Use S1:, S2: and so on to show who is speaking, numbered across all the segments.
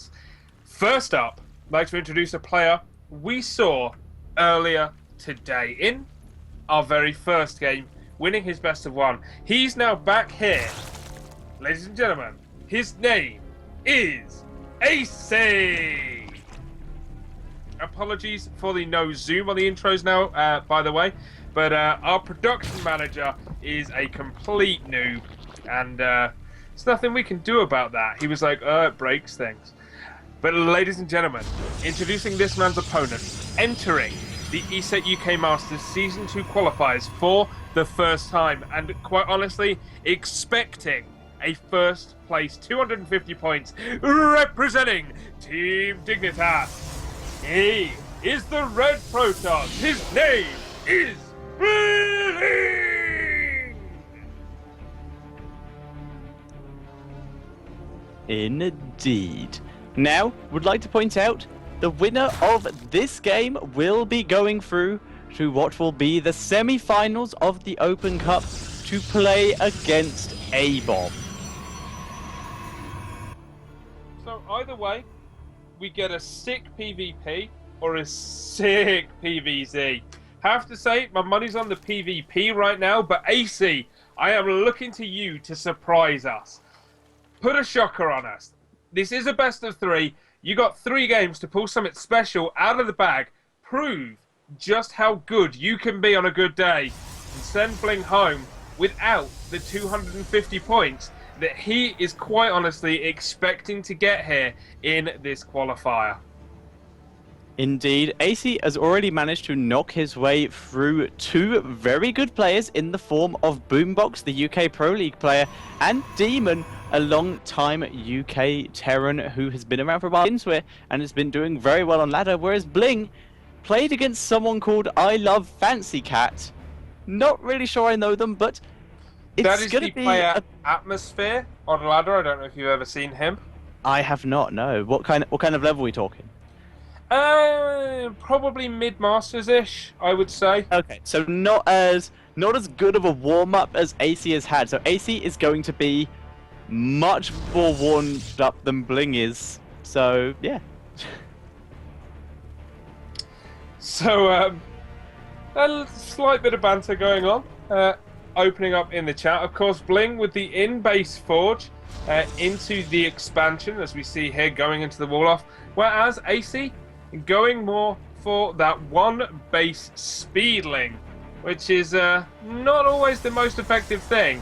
S1: rounds. First up, I'd like to introduce a player we saw earlier today in our very first game, winning his best of one. He's now back here. Ladies and gentlemen, his name is Aicy. Apologies for the no zoom on the intros now, by the way, but our production manager is a complete noob, and there's nothing we can do about that. He was like, it breaks things. But ladies and gentlemen, introducing this man's opponent, entering the ESET UK Masters Season 2 qualifiers for the first time, and quite honestly, expecting a first place 250 points, representing Team Dignitas. He is the Red Protoss. His name is BlinG.
S2: Indeed. Now, would like to point out, the winner of this game will be going through to what will be the semi-finals of the Open Cup to play against A-Bomb.
S1: So either way, we get a sick PvP or a sick PvZ. Have to say, my money's on the PvP right now, but Aicy, I am looking to you to surprise us. Put a shocker on us. This is a best of 3. You got 3 games to pull something special out of the bag. Prove just how good you can be on a good day. And send BlinG home without the 250 points that he is quite honestly expecting to get here in this qualifier.
S2: Indeed, Aicy has already managed to knock his way through 2 very good players in the form of Boombox, the UK Pro League player, and Demon, a long-time UK Terran who has been around for a while into it and has been doing very well on ladder, whereas BlinG played against someone called I Love Fancy Cat. Not really sure I know them, but it's
S1: that is
S2: gonna
S1: the
S2: be
S1: player Atmosphere on ladder. I don't know if you've ever seen him.
S2: I have not, no. What kind of level are we talking?
S1: Probably mid-masters-ish, I would say.
S2: Okay, so not as good of a warm-up as Aicy has had. So Aicy is going to be much more warmed up than BlinG is. So, yeah.
S1: So, a slight bit of banter going on. Opening up in the chat. Of course, BlinG with the in-base forge into the expansion, as we see here, going into the wall-off. Whereas Aicy going more for that one base speedling, which is not always the most effective thing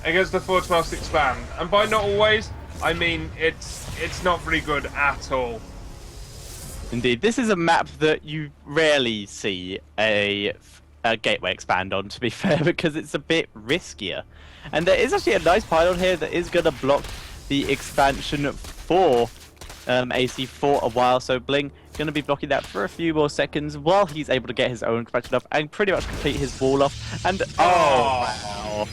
S1: against the Forge Must Expand. And by not always, I mean it's not very good at all.
S2: Indeed, this is a map that you rarely see a gateway expand on, to be fair, because it's a bit riskier. And there is actually a nice pylon here that is going to block the expansion for Aicy for a while, so BlinG going to be blocking that for a few more seconds while he's able to get his own expansion up and pretty much complete his wall off. And wow,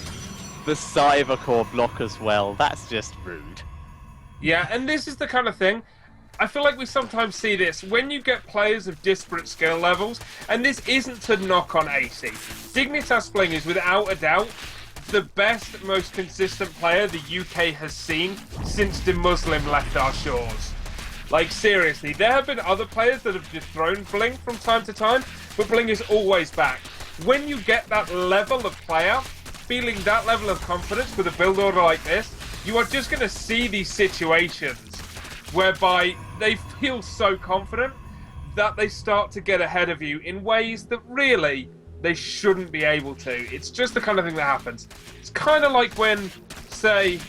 S2: the Cyber Core block as well. That's just rude.
S1: Yeah, and this is the kind of thing, I feel like we sometimes see this when you get players of disparate skill levels, and this isn't to knock on Aicy. Dignitas BlinG is without a doubt the best, most consistent player the UK has seen since the Muslim left our shores. Like, seriously, there have been other players that have dethroned BlinG from time to time, but BlinG is always back. When you get that level of player, feeling that level of confidence with a build order like this, you are just going to see these situations whereby they feel so confident that they start to get ahead of you in ways that really they shouldn't be able to. It's just the kind of thing that happens. It's kind of like when, say,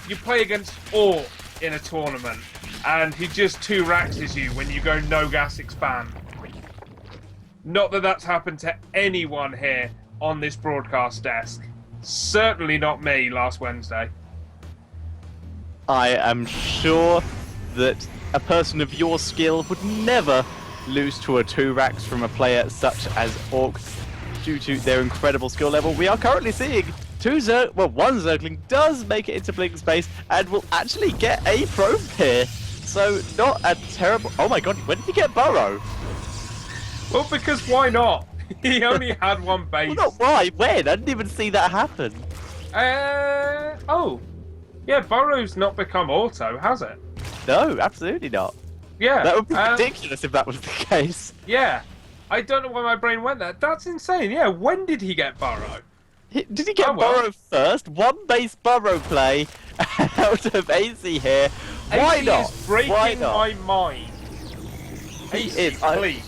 S1: you play against Orc in a tournament and he just 2-raxes you when you go no gas expand. Not that that's happened to anyone here on this broadcast desk. Certainly not me last Wednesday.
S2: I am sure that a person of your skill would never lose to a 2-rax from a player such as Orc due to their incredible skill level. We are currently seeing one Zergling does make it into BlinG space and will actually get a probe here. So not a terrible... Oh my god, when did he get Burrow?
S1: Well, because why not? He only had one base.
S2: Well, not why, when? I didn't even see that happen.
S1: Oh. Yeah, Burrow's not become auto, has it?
S2: No, absolutely not.
S1: Yeah.
S2: That would be ridiculous if that was the case.
S1: Yeah. I don't know why my brain went there. That's insane. Yeah, when did he get Burrow?
S2: Did he get
S1: Oh, well.
S2: Burrow first? One base Burrow play out of Aicy here. Why
S1: Aicy
S2: not?
S1: is breaking
S2: Why not?
S1: my mind.
S2: He
S1: Aicy,
S2: is.
S1: please.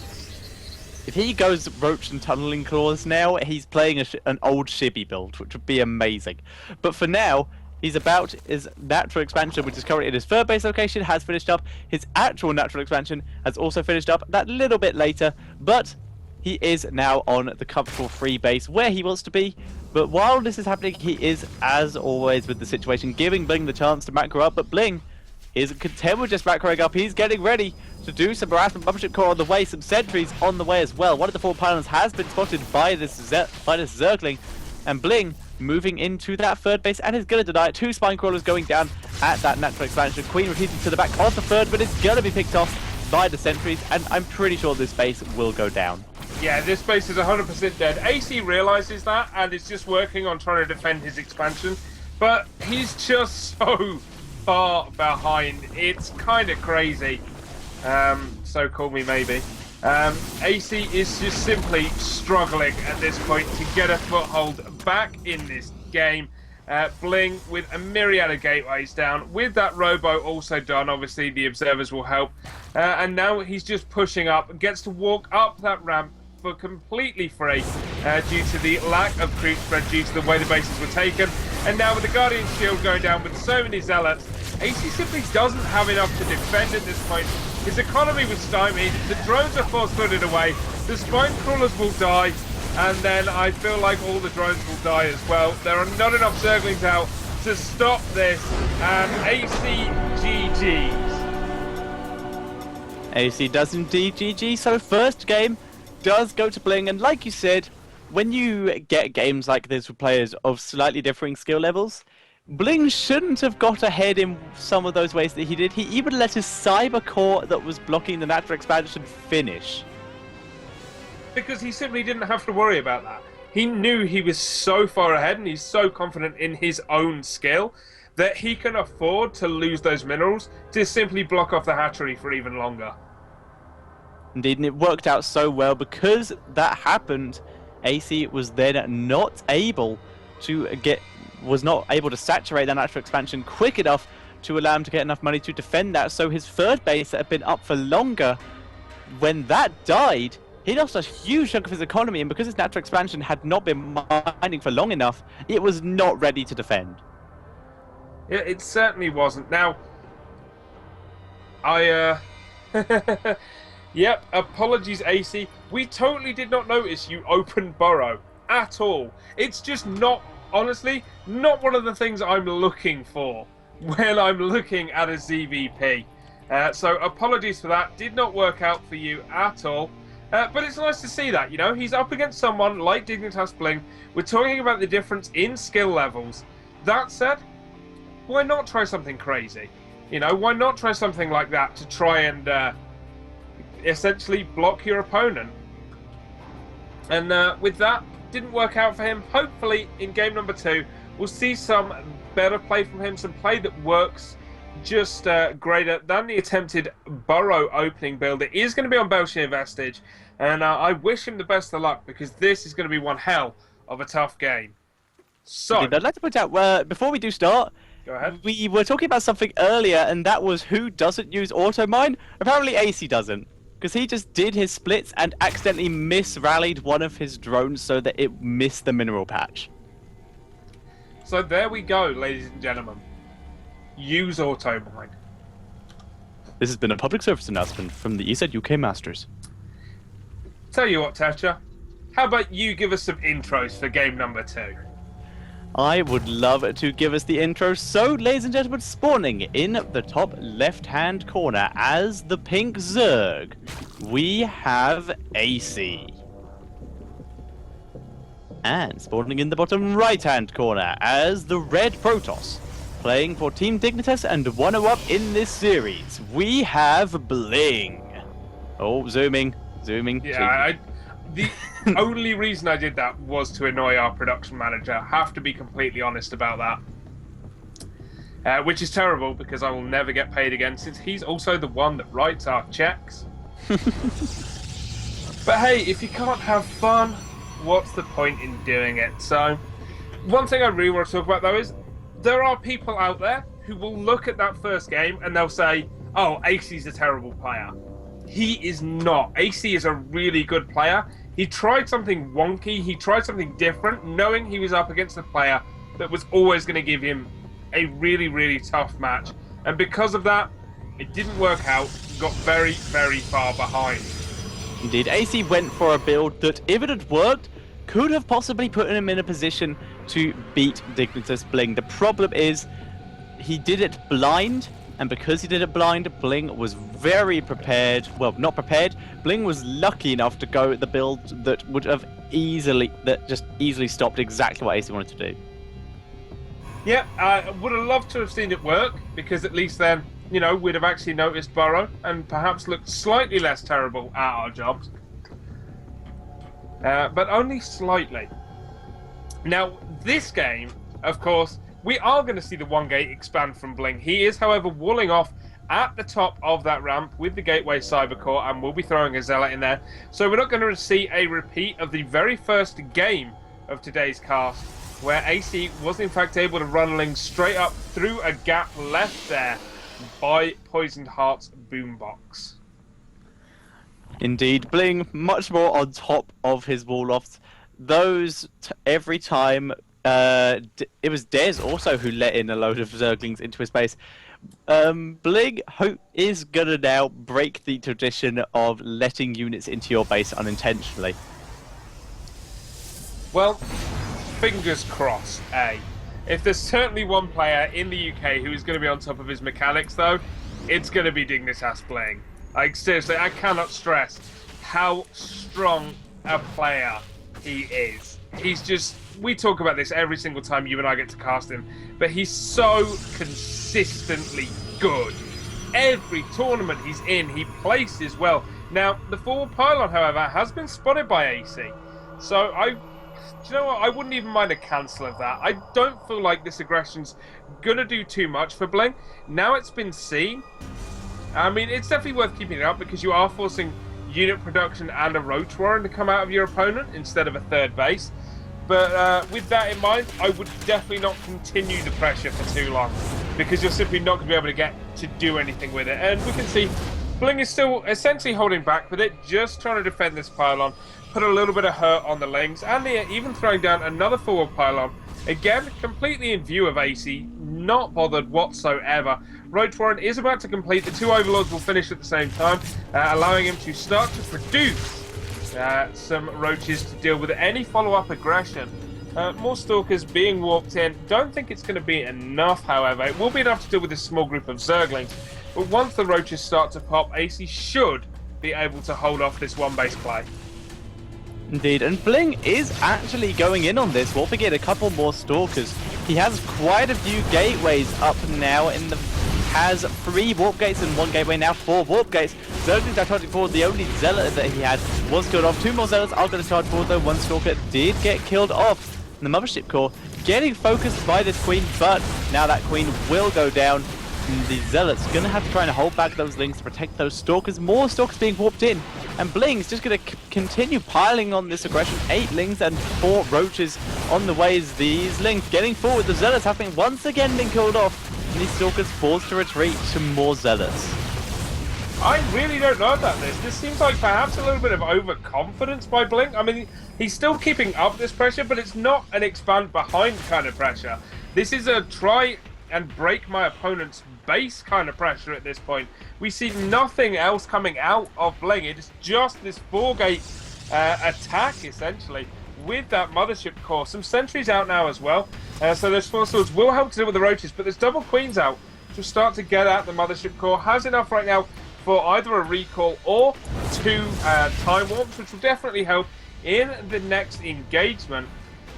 S2: If he goes Roach and Tunneling Claws now, he's playing an old Shibby build, which would be amazing. But for now, he's about his natural expansion, which is currently in his third base location, has finished up. His actual natural expansion has also finished up that little bit later, but he is now on the comfortable free base where he wants to be. But while this is happening, he is, as always with the situation, giving BlinG the chance to macro up, but BlinG is content with just macroing up. He's getting ready to do some harassment, Bumpership Core on the way, some sentries on the way as well. One of the 4 pylons has been spotted by this Zergling, and BlinG moving into that third base and is going to deny it. 2 Spine Crawlers going down at that natural expansion. Queen retreating to the back of the third, but it's going to be picked off by the sentries, and I'm pretty sure this base will go down.
S1: Yeah, this base is 100% dead. Aicy realizes that and is just working on trying to defend his expansion, but he's just so far behind. It's kind of crazy. So call me maybe. Aicy is just simply struggling at this point to get a foothold back in this game. BlinG with a myriad of gateways down. With that robo also done, obviously the observers will help. And now he's just pushing up, gets to walk up that ramp for completely free due to the lack of creep spread due to the way the bases were taken. And now with the Guardian Shield going down with so many Zealots, Aicy simply doesn't have enough to defend at this point. His economy was stymied, the drones are force-footed away, the Spine Crawlers will die, and then I feel like all the drones will die as well. There are not enough Zerglings out to stop this, and Aicy GG's.
S2: Aicy does indeed GG, so first game does go to BlinG, and like you said, when you get games like this with players of slightly differing skill levels, BlinG shouldn't have got ahead in some of those ways that he did. He even let his Cyber Core that was blocking the natural expansion finish.
S1: Because he simply didn't have to worry about that. He knew he was so far ahead and he's so confident in his own skill that he can afford to lose those minerals to simply block off the hatchery for even longer.
S2: Indeed, and it worked out so well because that happened. Aicy was then not able to saturate that natural expansion quick enough to allow him to get enough money to defend that. So his third base that had been up for longer, when that died, he lost a huge chunk of his economy, and because his natural expansion had not been mining for long enough, it was not ready to defend.
S1: Yeah, it certainly wasn't. Now, Yep, apologies, Aicy. We totally did not notice you opened Burrow at all. It's just not, honestly, not one of the things I'm looking for when I'm looking at a ZVP. So apologies for that. Did not work out for you at all. But it's nice to see that, you know, he's up against someone like Dignitas BlinG. We're talking about the difference in skill levels. That said, why not try something crazy? You know, why not try something like that to try and essentially block your opponent? And with that, didn't work out for him. Hopefully, in game number 2, we'll see some better play from him, some play that works just greater than the attempted Burrow opening build. It is going to be on Belshire Vestige, and I wish him the best of luck because this is going to be one hell of a tough game. So,
S2: I'd like to point out, before we do start,
S1: go ahead.
S2: We were talking about something earlier, and that was who doesn't use auto mine. Apparently, Aicy doesn't, because he just did his splits and accidentally misrallied one of his drones so that it missed the mineral patch.
S1: So there we go, ladies and gentlemen. Use auto mine.
S2: This has been a public service announcement from the ESET UK Masters.
S1: Tell you what, Thatcher, how about you give us some intros for game number 2?
S2: I would love to give us the intro. So, ladies and gentlemen, spawning in the top left-hand corner as the pink Zerg, we have Aicy. And spawning in the bottom right-hand corner as the red Protoss, playing for Team Dignitas and 1-0 up in this series, we have BlinG. Oh, zooming.
S1: Yeah, the only reason I did that was to annoy our production manager. I have to be completely honest about that. which is terrible because I will never get paid again since he's also the one that writes our checks. But hey, if you can't have fun, what's the point in doing it? So, one thing I really want to talk about though is there are people out there who will look at that first game and they'll say, oh, Aicy's a terrible player. He is not. Aicy is a really good player. He tried something wonky, he tried something different, knowing he was up against a player that was always going to give him a really, really tough match. And because of that, it didn't work out, got very, very far behind.
S2: Indeed, Aicy went for a build that, if it had worked, could have possibly put him in a position to beat Dignitas BlinG. The problem is, he did it blind, and because he did it blind, BlinG was very prepared. Well, not prepared. BlinG was lucky enough to go the build that would have just easily stopped exactly what Aicy wanted to do.
S1: Yeah, I would have loved to have seen it work, because at least then, you know, we'd have actually noticed Burrow and perhaps looked slightly less terrible at our jobs. But only slightly. Now, this game, of course, we are going to see the one gate expand from BlinG. He is, however, walling off at the top of that ramp with the Gateway Cybercore, and we'll be throwing a Zealot in there. So we're not going to see a repeat of the very first game of today's cast, where Aicy was in fact able to run Ling straight up through a gap left there by Poisoned Heart's boombox.
S2: Indeed, BlinG much more on top of his wall lofts. Those every time. It was Dez also who let in a load of Zerglings into his base. BlinG is gonna now break the tradition of letting units into your base unintentionally.
S1: Well, fingers crossed, eh? If there's certainly one player in the UK who is going to be on top of his mechanics, though, it's going to be Dignitas BlinG. Like, seriously, I cannot stress how strong a player he is. He's just... We talk about this every single time you and I get to cast him, but he's so consistently good. Every tournament he's in, he places well. Now, the forward pylon, however, has been spotted by Aicy. So, do you know what? I wouldn't even mind a cancel of that. I don't feel like this aggression's gonna do too much for BlinG. Now it's been seen. I mean, it's definitely worth keeping it up because you are forcing unit production and a Roach Warren to come out of your opponent instead of a third base. But with that in mind, I would definitely not continue the pressure for too long because you're simply not going to be able to get to do anything with it. And we can see BlinG is still essentially holding back with it, just trying to defend this pylon, put a little bit of hurt on the Lings, and they're even throwing down another forward pylon. Again, completely in view of Aicy, not bothered whatsoever. Roach Warren is about to complete, the two Overlords will finish at the same time, allowing him to start to produce some Roaches to deal with any follow-up aggression. More Stalkers being warped in. Don't think it's going to be enough, however. It will be enough to deal with this small group of Zerglings. But once the Roaches start to pop, Aicy should be able to hold off this one-base play.
S2: Indeed, and BlinG is actually going in on this. Warping in a couple more Stalkers. He has quite a few gateways up now in the... has 3 warp gates and 1 gateway, now 4 warp gates. Zerglings are charging forward. The only Zealot that he had was killed off. 2 more Zealots are going to charge forward though. 1 Stalker did get killed off. And the Mothership Core getting focused by this Queen, but now that Queen will go down. And the Zealots going to have to try and hold back those Lings to protect those Stalkers. More Stalkers being warped in. And BlinG's just going to continue piling on this aggression. 8 Lings and 4 Roaches on the way as these Lings getting forward. The Zealots having once again been killed off. And these Stalkers forced to retreat to more Zealots.
S1: I really don't know about this. This seems like perhaps a little bit of overconfidence by BlinG. I mean, he's still keeping up this pressure, but it's not an expand behind kind of pressure. This is a try and break my opponent's base kind of pressure at this point. We see nothing else coming out of BlinG. It is just this 4-gate attack, essentially, with that Mothership Core. Some sentries out now as well. So those 4 swords will help to deal with the Roaches, but there's double Queens out to start to get at the Mothership Core. Has enough right now for either a recall or 2 time warps, which will definitely help in the next engagement.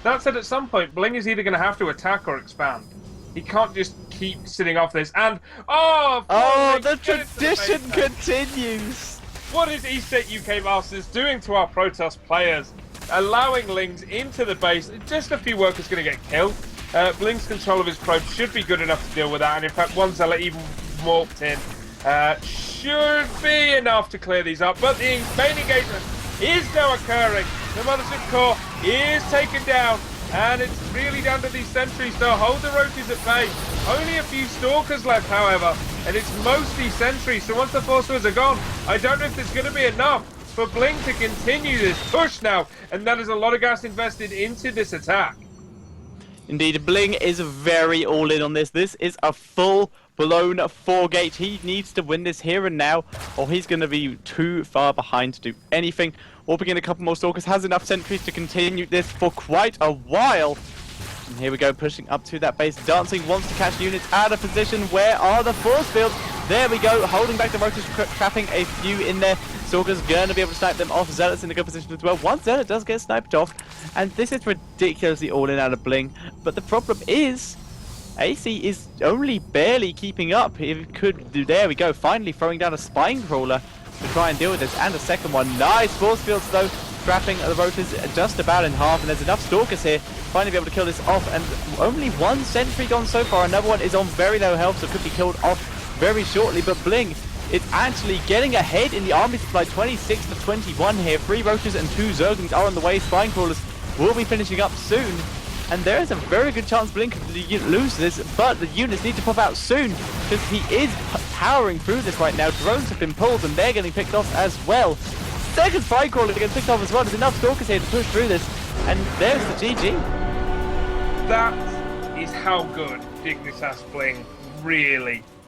S1: That said, at some point, BlinG is either going to have to attack or expand. He can't just keep sitting off this. And,
S2: the tradition continues!
S1: What is ESET UK Masters doing to our Protoss players? Allowing Lings into the base. Just a few workers going to get killed. BlinG's control of his probe should be good enough to deal with that, and in fact, one Zealot even warped in. Should be enough to clear these up, but the main engagement is now occurring. The Mothership Core is taken down, and it's really down to these sentries to hold the roaches at bay. Only a few Stalkers left, however, and it's mostly sentries, so once the Force Fields are gone, I don't know if there's going to be enough for BlinG to continue this push now, and that is a lot of gas invested into this attack.
S2: Indeed, BlinG is very all in on this. This is a full-blown 4-gate. He needs to win this here and now, or he's going to be too far behind to do anything. Warping in a couple more Stalkers, has enough sentries to continue this for quite a while. And here we go, pushing up to that base. Dancing wants to catch units out of position. Where are the force fields? There we go, holding back the roaches, trapping a few in there. Stalker's gonna be able to snipe them off. Zealot's in a good position as well. One Zealot does get sniped off, and this is ridiculously all in out of BlinG. But the problem is, Aicy is only barely keeping up. If it could do, there we go, finally throwing down a spine crawler to try and deal with this, and a second one. Nice force fields though, trapping the roaches just about in half, and there's enough Stalkers here finally be able to kill this off, and only one sentry gone so far. Another one is on very low health, so could be killed off very shortly. But BlinG is actually getting ahead in the army supply, 26 to 21 here. 3 roaches and 2 zerglings are on the way. Spine crawlers will be finishing up soon, and there is a very good chance BlinG could lose this, but the units need to pop out soon because he is powering through this right now. Drones have been pulled and they're getting picked off as well. Second spine crawler gets picked off as well. There's enough Stalkers here to push through this, and there's the GG.
S1: That is how good Dignitas BlinG really